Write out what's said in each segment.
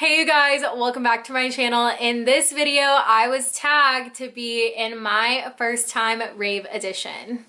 Hey you guys, welcome back to my channel. In this video, I was tagged to be in my first time rave edition.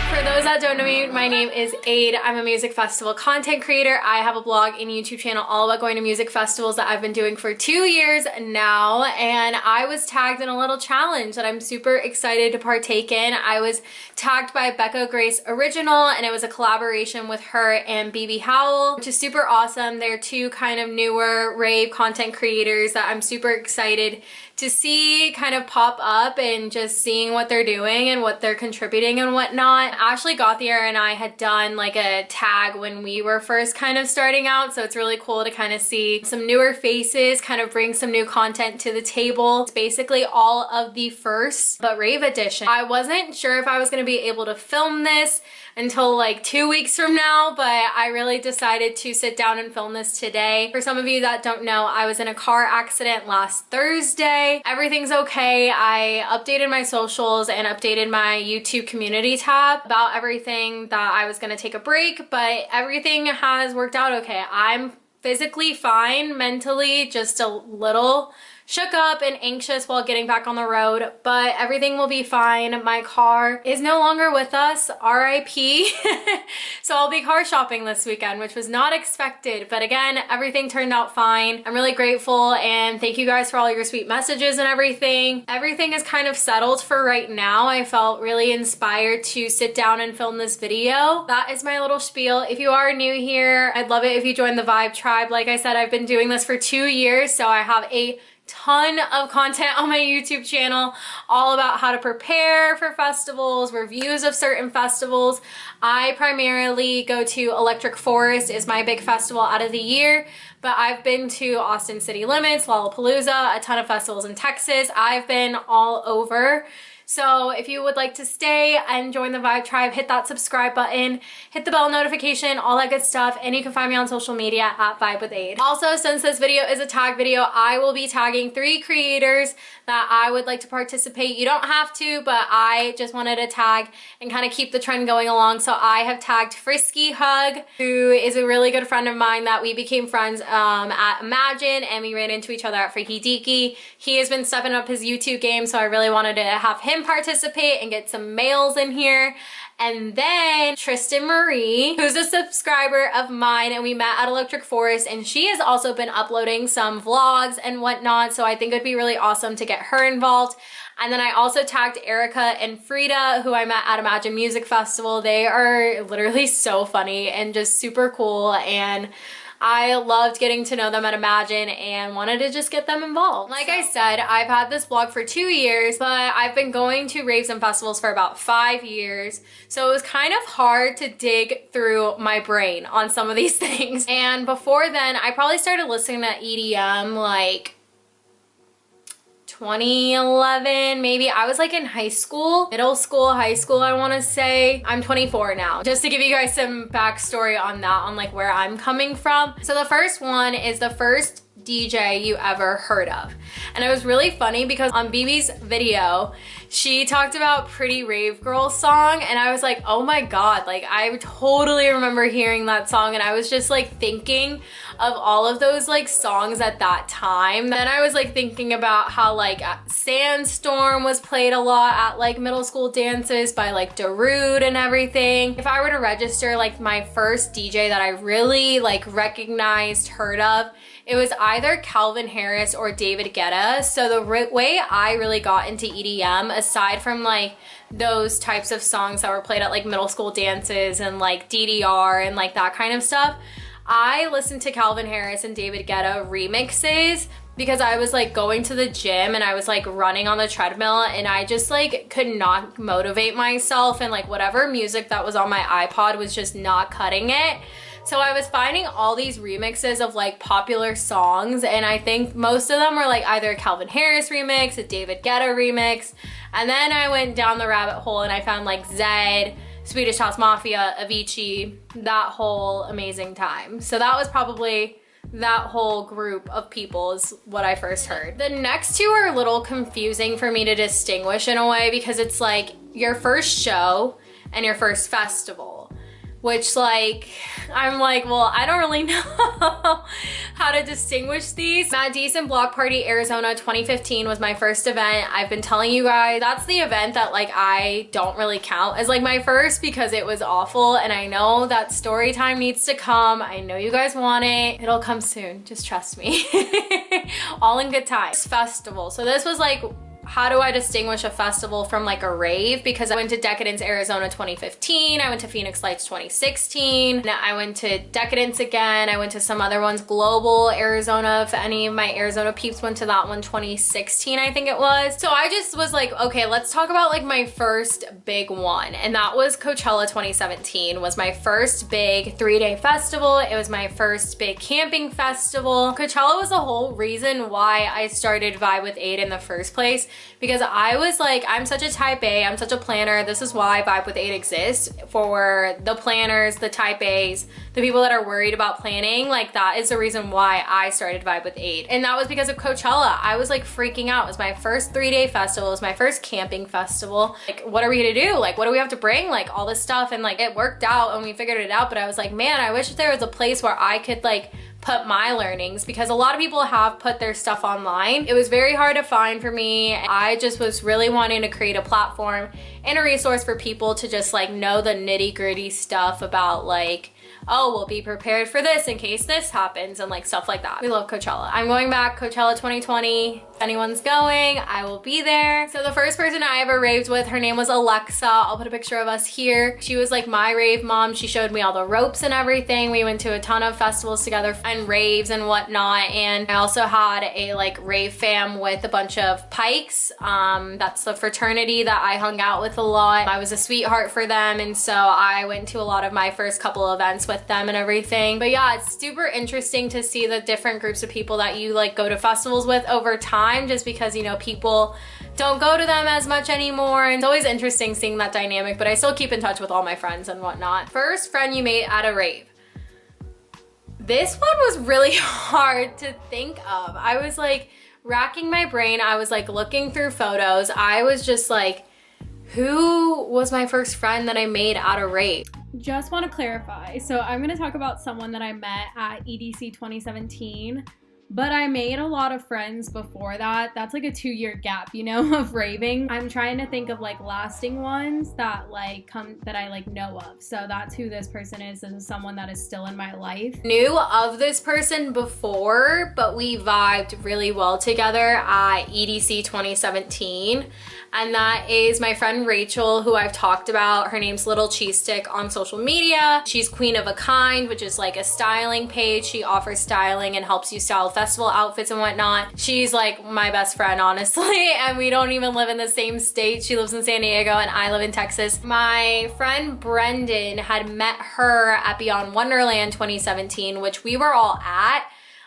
For those that don't know me, my name is Aid. I'm a music festival content creator. I have a blog and YouTube channel all about going to music festivals that I've been doing for 2 years now, and I was tagged in a little challenge that I'm super excited to partake in. I was tagged by Becca Grace Original, and it was a collaboration with her and BB Howell, which is super awesome. They're two kind of newer rave content creators that I'm super excited to see kind of pop up and just seeing what they're doing and what they're contributing and whatnot. Ashley Gauthier and I had done like a tag when we were first kind of starting out, so it's really cool to kind of see some newer faces, kind of bring some new content to the table. It's basically all of the first but rave edition. I wasn't sure if I was going to be able to film this until like 2 weeks from now, but I really decided to sit down and film this today. For some of you that don't know, I was in a car accident last Thursday. Everything's okay. I updated my socials and updated my YouTube community tab about everything that I was gonna take a break, but everything has worked out okay. I'm physically fine, mentally just a little shook up and anxious while getting back on the road, but everything will be fine. My car is no longer with us, RIP. So I'll be car shopping this weekend, which was not expected, but again, everything turned out fine. I'm really grateful, and thank you guys for all your sweet messages and everything. Everything is kind of settled for right now. I felt really inspired to sit down and film this video. That is my little spiel. If you are new here, I'd love it if you join the Vibe Tribe. Like I said, I've been doing this for 2 years, so I have a ton of content on my YouTube channel all about how to prepare for festivals, reviews of certain festivals. I primarily go to Electric Forest is my big festival out of the year, but I've been to Austin City Limits, Lollapalooza, a ton of festivals in Texas. I've been all over. So if you would like to stay and join the Vibe Tribe, hit that subscribe button, hit the bell notification, all that good stuff, and you can find me on social media at Vibe with Aid. Also, since this video is a tag video, I will be tagging 3 creators that I would like to participate. You don't have to, but I just wanted to tag and kind of keep the trend going along. So I have tagged Frisky Hug, who is a really good friend of mine that we became friends at Imagine, and we ran into each other at freaky Deaky. He has been stepping up his YouTube game, so I really wanted to have him participate and get some males in here. And then Tristan Marie, who's a subscriber of mine, and we met at Electric Forest, and she has also been uploading some vlogs and whatnot, so I think it'd be really awesome to get her involved. And then I also tagged Erica and Frida, who I met at Imagine Music Festival. They are literally so funny and just super cool, and I loved getting to know them at Imagine and wanted to just get them involved. Like I said, I've had this blog for 2 years, but I've been going to raves and festivals for about 5 years. So it was kind of hard to dig through my brain on some of these things. And before then, I probably started listening to EDM like 2011, maybe. I was like in high school, middle school, high school, I want to say. I'm 24 now. Just to give you guys some backstory on that, on like where I'm coming from. So the first one is the first DJ you ever heard of. And it was really funny because on BB's video, she talked about Pretty Rave Girl song, and I was like, oh my god, like I totally remember hearing that song, and I was just like thinking of all of those like songs at that time. Then I was like thinking about how like Sandstorm was played a lot at like middle school dances by like Darude and everything. If I were to register like my first DJ that I really like recognized, heard of, it was either Calvin Harris or David Guetta. So the way I really got into EDM, aside from like those types of songs that were played at like middle school dances and like DDR and like that kind of stuff, I listened to Calvin Harris and David Guetta remixes because I was like going to the gym and I was like running on the treadmill, and I just like could not motivate myself, and like whatever music that was on my iPod was just not cutting it. So I was finding all these remixes of like popular songs, and I think most of them were like either a Calvin Harris remix, a David Guetta remix, and then I went down the rabbit hole and I found like Zed, Swedish House Mafia, Avicii, that whole amazing time. So that was probably that whole group of people is what I first heard. The next two are a little confusing for me to distinguish in a way, because it's like your first show and your first festival. which like, I'm like, well, I don't really know how to distinguish these. Mad Decent Block Party Arizona 2015 was my first event. I've been telling you guys, that's the event that like I don't really count as like my first because it was awful, and I know that story time needs to come. I know you guys want it. It'll come soon, just trust me. All in good time. Festival. So this was like, how do I distinguish a festival from like a rave? Because I went to Decadence Arizona 2015, I went to Phoenix Lights 2016, I went to Decadence again, I went to some other ones, Global Arizona, if any of my Arizona peeps went to that one, 2016 I think it was. So I just was like, okay, let's talk about like my first big one, and that was Coachella 2017, was my first big 3-day festival. It was my first big camping festival. Coachella was the whole reason why I started Vibe with Aid in the first place, because I was like, I'm such a type A, I'm such a planner. This is why Vibe with Aid exists, for the planners, the type A's, the people that are worried about planning. Like that is the reason why I started Vibe with Aid. And that was because of Coachella. I was like freaking out. It was my first 3-day festival. It was my first camping festival. Like, what are we gonna do? Like, what do we have to bring? Like all this stuff. And like, it worked out and we figured it out. But I was like, man, I wish there was a place where I could like put my learnings, because a lot of people have put their stuff online. It was very hard to find for me. I just was really wanting to create a platform and a resource for people to just like know the nitty-gritty stuff about like, oh, we'll be prepared for this in case this happens, and like stuff like that. We love Coachella. I'm going back, Coachella 2020. If anyone's going, I will be there. So the first person I ever raved with, her name was Alexa. I'll put a picture of us here. She was like my rave mom. She showed me all the ropes and everything. We went to a ton of festivals together and raves and whatnot. And I also had a like Rave Fam with a bunch of Pikes. That's the fraternity that I hung out with a lot. I was a sweetheart for them, and so I went to a lot of my first couple events with them and everything. But yeah, it's super interesting to see the different groups of people that you like go to festivals with over time, just because, you know, people don't go to them as much anymore. And it's always interesting seeing that dynamic, but I still keep in touch with all my friends and whatnot. First friend you made at a rave. This one was really hard to think of. I was like racking my brain. I was like looking through photos. I was just like, who was my first friend that I made at a rave? Just want to clarify. So I'm going to talk about someone that I met at EDC 2017, but I made a lot of friends before that. That's like a 2-year gap, you know, of raving. I'm trying to think of like lasting ones that like that I like know of. So that's who this person is. This is someone that is still in my life. Knew of this person before, but we vibed really well together at EDC 2017. And that is my friend Rachel, who I've talked about. Her name's Little Cheese Stick on social media. She's Queen of a Kind, which is like a styling page. She offers styling and helps you style festival outfits and whatnot. She's like my best friend, honestly, and we don't even live in the same state. She lives in San Diego and I live in Texas. My friend Brendan had met her at Beyond Wonderland 2017, which we were all at.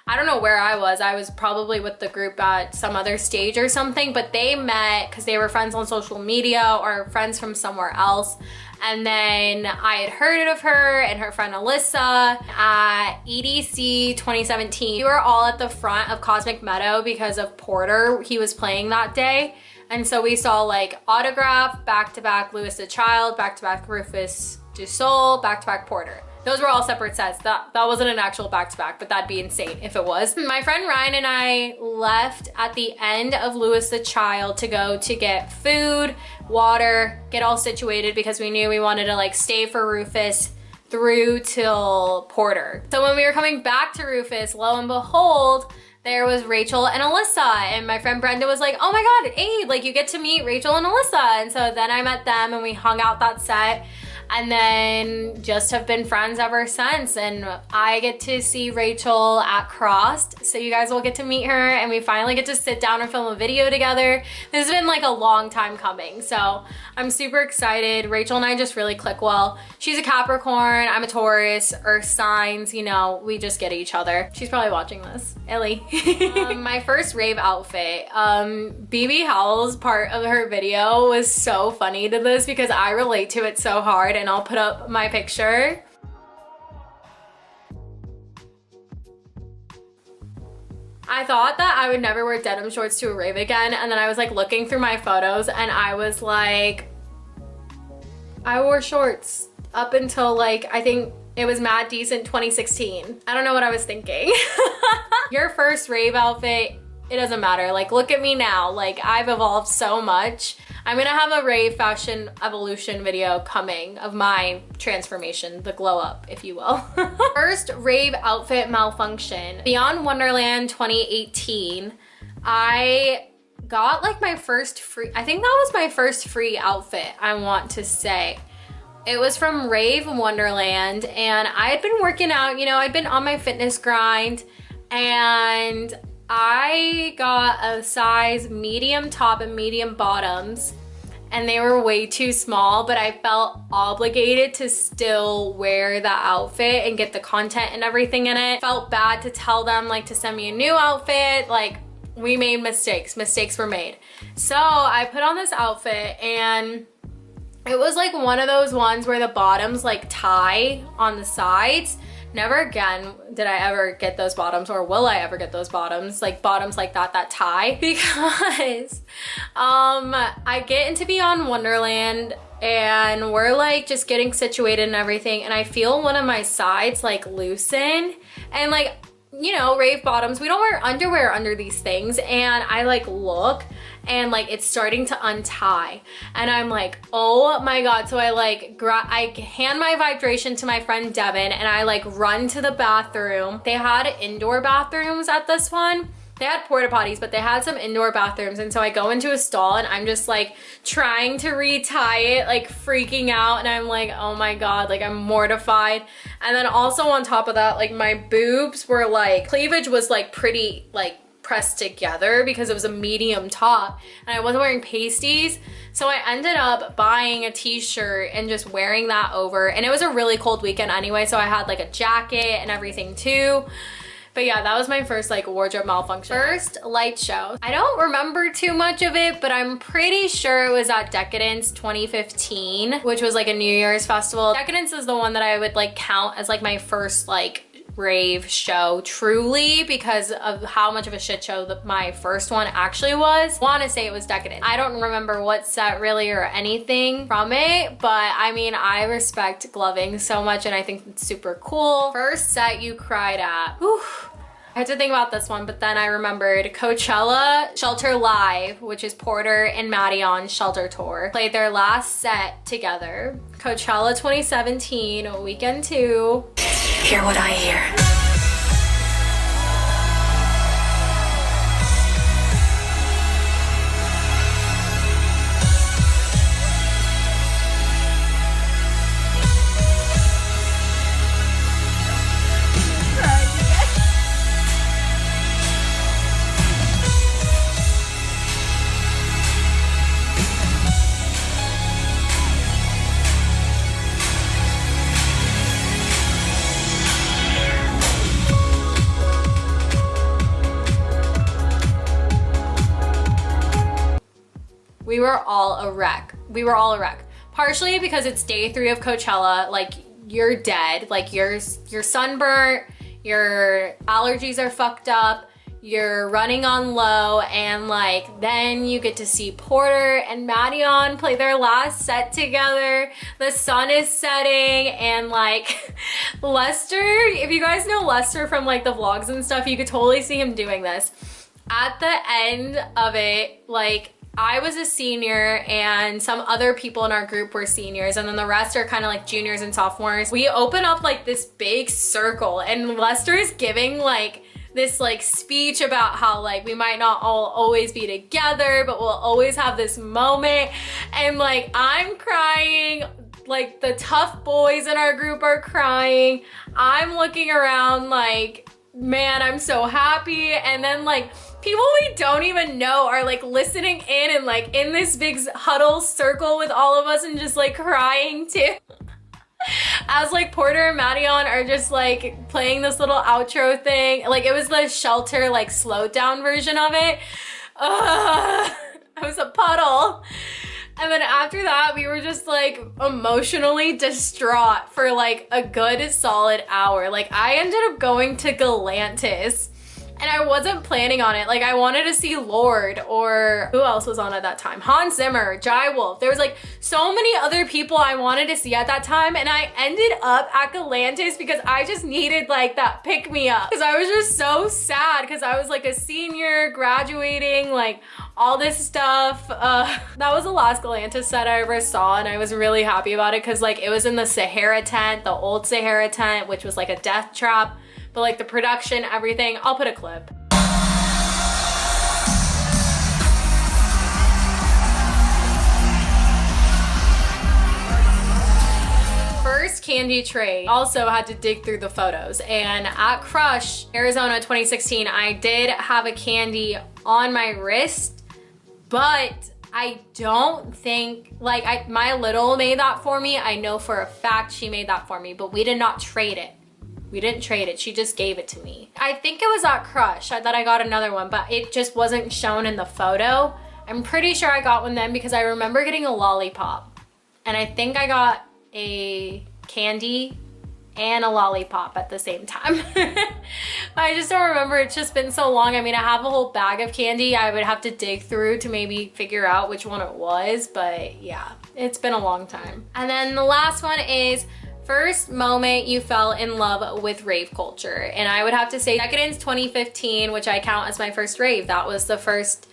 I don't know where I was probably with the group at some other stage or something, but they met because they were friends on social media or friends from somewhere else. And then I had heard of her and her friend Alyssa at EDC 2017. We were all at the front of Cosmic Meadow because of Porter. He was playing that day. And so we saw like Autograph, back-to-back Louis the Child, back-to-back Rufus Du Sol, back-to-back Porter. Those were all separate sets. That wasn't an actual back-to-back, but that'd be insane if it was. My friend Ryan and I left at the end of Louis the Child to go to get food, water, get all situated because we knew we wanted to like stay for Rufus through till Porter. So when we were coming back to Rufus, lo and behold, there was Rachel and Alyssa, and my friend Brenda was like, oh my God, Aid, like you get to meet Rachel and Alyssa. And so then I met them and we hung out that set, and then just have been friends ever since. And I get to see Rachel at Crossed, so you guys will get to meet her, and we finally get to sit down and film a video together. This has been like a long time coming, so I'm super excited. Rachel and I just really click well. She's a Capricorn, I'm a Taurus, Earth signs, you know, we just get each other. She's probably watching this, Ellie. My first rave outfit, BB Howell's part of her video was so funny to this because I relate to it so hard, and I'll put up my picture. I thought that I would never wear denim shorts to a rave again, and then I was like looking through my photos and I was like, I wore shorts up until like, I think it was Mad Decent 2016. I don't know what I was thinking. Your first rave outfit, it doesn't matter. Like, look at me now. Like, I've evolved so much. I'm gonna have a rave fashion evolution video coming of my transformation, the glow up, if you will. First rave outfit malfunction. Beyond Wonderland 2018, I got like my first free, I think that was my first free outfit, I want to say. It was from Rave Wonderland, and I had been working out, you know, I'd been on my fitness grind, and I got a size medium top and medium bottoms, and they were way too small, but I felt obligated to still wear that outfit and get the content and everything in it. Felt bad to tell them like to send me a new outfit. Like, we made mistakes were made. So I put on this outfit, and it was like one of those ones where the bottoms like tie on the sides. Never again did I ever get those bottoms, or will I ever get those bottoms like that tie, because I get into Beyond Wonderland and we're like just getting situated and everything, and I feel one of my sides like loosen, and like, you know, rave bottoms, we don't wear underwear under these things, and I like look and like it's starting to untie, and I'm like, oh my god. So I like I hand my vibration to my friend Devin, and I like run to the bathroom. They had indoor bathrooms at this one. They had porta potties, but they had some indoor bathrooms, and so I go into a stall, and I'm just like trying to retie it, like freaking out, and I'm like, oh my god, like I'm mortified. And then also on top of that, like my boobs were like, cleavage was like pretty like pressed together because it was a medium top, and I wasn't wearing pasties, so I ended up buying a t-shirt and just wearing that over, and it was a really cold weekend anyway, so I had like a jacket and everything too. But yeah, that was my first like wardrobe malfunction. First light show. I don't remember too much of it, but I'm pretty sure it was at Decadence 2015, which was like a New Year's festival. Decadence is the one that I would like count as like my first like rave show truly, because of how much of a shit show my first one actually was. I want to say it was Decadent. I don't remember what set really or anything from it, but I mean, I respect gloving so much, and I think it's super cool. First set you cried at. Whew. I had to think about this one, but then I remembered Coachella Shelter Live, which is Porter and Madion's Shelter Tour. Played their last set together. Coachella 2017, weekend 2. Hear what I hear. We were all a wreck. We were all a wreck. Partially because it's day 3 of Coachella, like you're dead, like you're sunburnt, your allergies are fucked up, you're running on low, and like then you get to see Porter and Madion play their last set together. The sun is setting, and like Lester, if you guys know Lester from like the vlogs and stuff, you could totally see him doing this. At the end of it, like I was a senior and some other people in our group were seniors, and then the rest are kind of like juniors and sophomores. We open up like this big circle, and Lester is giving like this like speech about how like we might not all always be together, but we'll always have this moment. And like I'm crying, like the tough boys in our group are crying. I'm looking around like, man, I'm so happy. And then like people we don't even know are like listening in and like in this big huddle circle with all of us and just like crying too. As like Porter and Madion are just like playing this little outro thing. Like it was the Shelter like slowed down version of it. I was a puddle. And then after that, we were just like emotionally distraught for like a good solid hour. Like I ended up going to Galantis And I wasn't planning on it. Like, I wanted to see Lorde, or who else was on at that time? Hans Zimmer, Jai Wolf. There was like so many other people I wanted to see at that time, and I ended up at Galantis because I just needed like that pick me up, because I was just so sad because I was like a senior graduating, like all this stuff. That was the last Galantis set I ever saw, and I was really happy about it because like it was in the Sahara tent, the old Sahara tent, which was like a death trap. But like the production, everything, I'll put a clip. First candy tray, also had to dig through the photos. And at Crush, Arizona 2016, I did have a candy on my wrist, but I don't think, like my little made that for me. I know for a fact she made that for me, but we did not trade it. We didn't trade it, she just gave it to me. I think it was at Crush that I got another one, but it just wasn't shown in the photo. I'm pretty sure I got one then because I remember getting a lollipop. And I think I got a candy and a lollipop at the same time. I just don't remember, it's just been so long. I mean, I have a whole bag of candy I would have to dig through to maybe figure out which one it was, but yeah, it's been a long time. And then the last one is first moment you fell in love with rave culture. And I would have to say Decadence 2015, which I count as my first rave. That was the first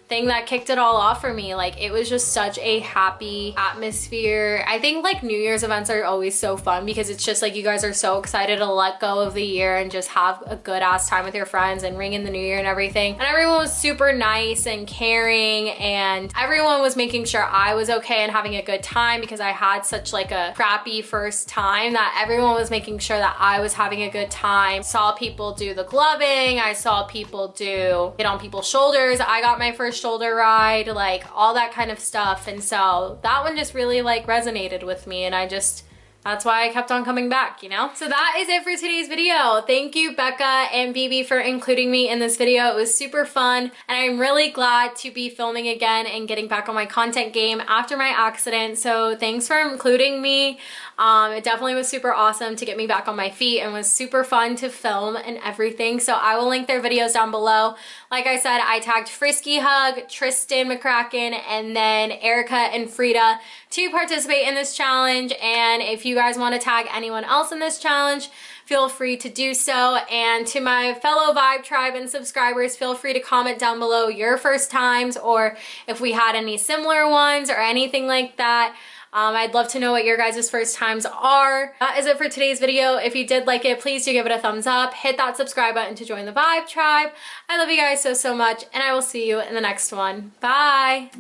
thing that kicked it all off for me. Like, it was just such a happy atmosphere. I think like New Year's events are always so fun because it's just like you guys are so excited to let go of the year and just have a good ass time with your friends and ring in the new year and everything. And everyone was super nice and caring, and everyone was making sure I was okay and having a good time because I had such like a crappy first time, that everyone was making sure that I was having a good time. Saw people do the gloving, I saw people get on people's shoulders. I got my first shoulder ride, like all that kind of stuff. And so that one just really like resonated with me, and that's why I kept on coming back, you know? So that is it for today's video. Thank you, Becca and Bibi, for including me in this video. It was super fun, and I'm really glad to be filming again and getting back on my content game after my accident. So thanks for including me. It definitely was super awesome to get me back on my feet, and was super fun to film and everything. So I will link their videos down below. Like I said, I tagged Frisky Hug, Tristan McCracken, and then Erica and Frida to participate in this challenge. And if you guys want to tag anyone else in this challenge, feel free to do so. And to my fellow Vibe Tribe and subscribers, feel free to comment down below your first times, or if we had any similar ones or anything like that. I'd love to know what your guys' first times are. That is it for today's video. If you did like it, please do give it a thumbs up. Hit that subscribe button to join the Vibe Tribe. I love you guys so much, and I will see you in the next one. Bye!